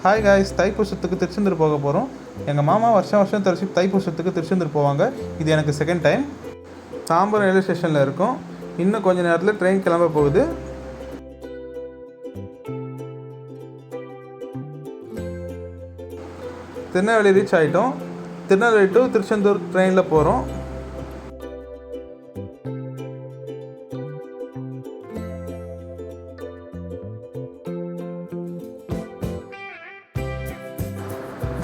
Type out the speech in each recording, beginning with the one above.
Hi guys, தைப்பூசத்துக்கு Tiruchendur போக போகிறோம். எங்கள் மாமா வருஷம் தைப்பூசத்துக்கு திருச்செந்தூர் போவாங்க. இது எனக்கு செகண்ட் டைம். தாம்பரம் ரயில்வே ஸ்டேஷனில் இருக்கும். இன்னும் கொஞ்சம் நேரத்தில் ட்ரெயின் கிளம்ப போகுது. திருநெல்வேலி ரீச் ஆகிட்டோம். திருநெல்வேலி டு திருச்செந்தூர் ட்ரெயினில் போகிறோம்.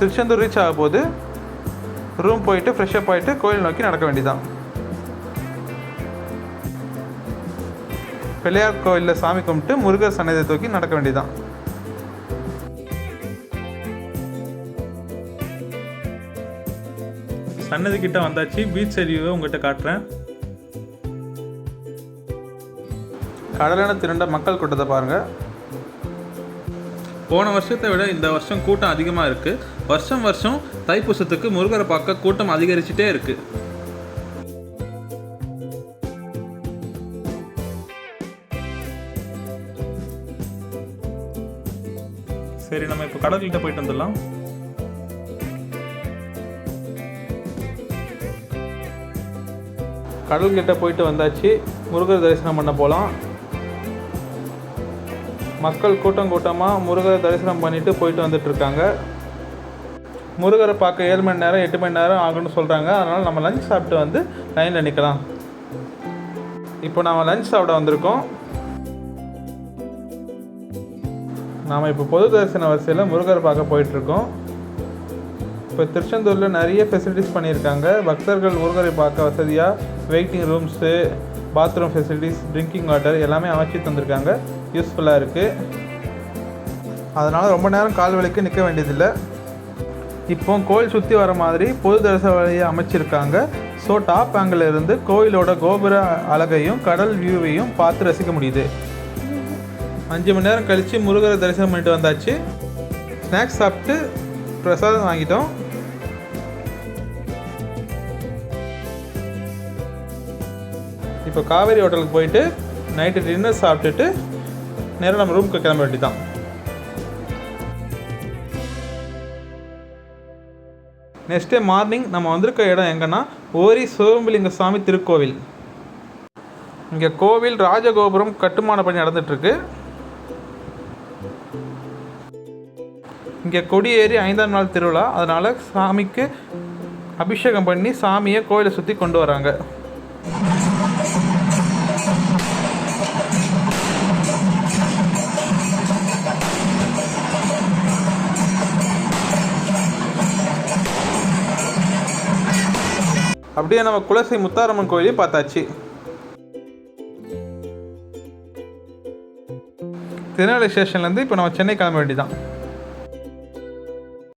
திருச்செந்தூர் ரீச் ஆக போது ரூம் போயிட்டு ஃப்ரெஷ்ஷப் ஆகிட்டு கோயில் நோக்கி நடக்க வேண்டியதான். பிள்ளையார் கோயிலில் சாமி கும்பிட்டு முருகர் சன்னதியை தூக்கி நடக்க வேண்டியதான். சன்னதி கிட்ட வந்தாச்சு. பீச் சரிவை உங்கள்கிட்ட காட்டுறேன். கடலான திரண்ட மக்கள் கூட்டத்தை பாருங்கள். போன வருஷத்தை விட இந்த வருஷம் கூட்டம் அதிகமாக இருக்குது. வருஷம் தைப்பூசத்துக்கு முருகரை பார்க்க கூட்டம் அதிகரிச்சுட்டே இருக்குது. சரி, நம்ம இப்போ கடல்கிட்ட போயிட்டு வந்துடலாம். கடல்கிட்ட போயிட்டு வந்தாச்சு. முருகர் தரிசனம் பண்ண போகலாம். மக்கள் கூட்டமாக முருகரை தரிசனம் பண்ணிவிட்டு போயிட்டு வந்துட்டுருக்காங்க. முருகரை பார்க்க 7 மணி நேரம் 8 மணி நேரம் ஆகுன்னு சொல்கிறாங்க. அதனால் நம்ம லஞ்ச் சாப்பிட்டு வந்து லைனில் நிற்கலாம். இப்போ நம்ம லஞ்ச் சாப்பிட வந்திருக்கோம். நாம் இப்போ பொது தரிசன வரிசையில் முருகரை பார்க்க போயிட்டுருக்கோம். இப்போ திருச்செந்தூரில் நிறைய ஃபெசிலிட்டிஸ் பண்ணியிருக்காங்க. பக்தர்கள் முருகரை பார்க்க வசதியாக waiting rooms, bathroom facilities, drinking water எல்லாமே அமைச்சு தந்திருக்காங்க. யூஸ்ஃபுல்லாக இருக்குது. அதனால் ரொம்ப நேரம் கால் வலிக்கு நிற்க வேண்டியதில்லை. இப்போ கோயில் சுற்றி வர மாதிரி பொது தரிசன வழியை அமைச்சிருக்காங்க. ஸோ டாப் ஆங்கிள் இருந்து கோயிலோட கோபுர அழகையும் கடல் வியூவையும் பார்த்து ரசிக்க முடியுது. 5 மணி நேரம் கழித்து முருகரை தரிசனம் பண்ணிட்டு வந்தாச்சு. ஸ்நாக்ஸ் சாப்பிட்டு பிரசாதம் வாங்கிட்டோம். இப்போ காவேரி ஹோட்டலுக்கு போயிட்டு நைட்டு டின்னர் சாப்பிட்டுட்டு நேராக நம்ம ரூமுக்கு கிளம்ப வேண்டியதான். நெக்ஸ்ட் டே மார்னிங் நம்ம வந்திருக்க இடம் எங்கன்னா ஓரி சோம்பலிங்க சாமி திருக்கோவில். இங்கே கோவில் ராஜகோபுரம் கட்டுமான பணி நடந்துட்டுருக்கு. இங்கே கொடியேறி 5ஆம் நாள் திருவிழா. அதனால் சாமிக்கு அபிஷேகம் பண்ணி சாமியை கோயிலை சுற்றி கொண்டு வராங்க. அப்படியே நம்ம குலசை முத்தாரம்மன் கோயிலையும் பார்த்தாச்சு. திருநெல்வேலி ஸ்டேஷன்லேருந்து இப்போ நம்ம சென்னை கிளம்ப வேண்டியதான்.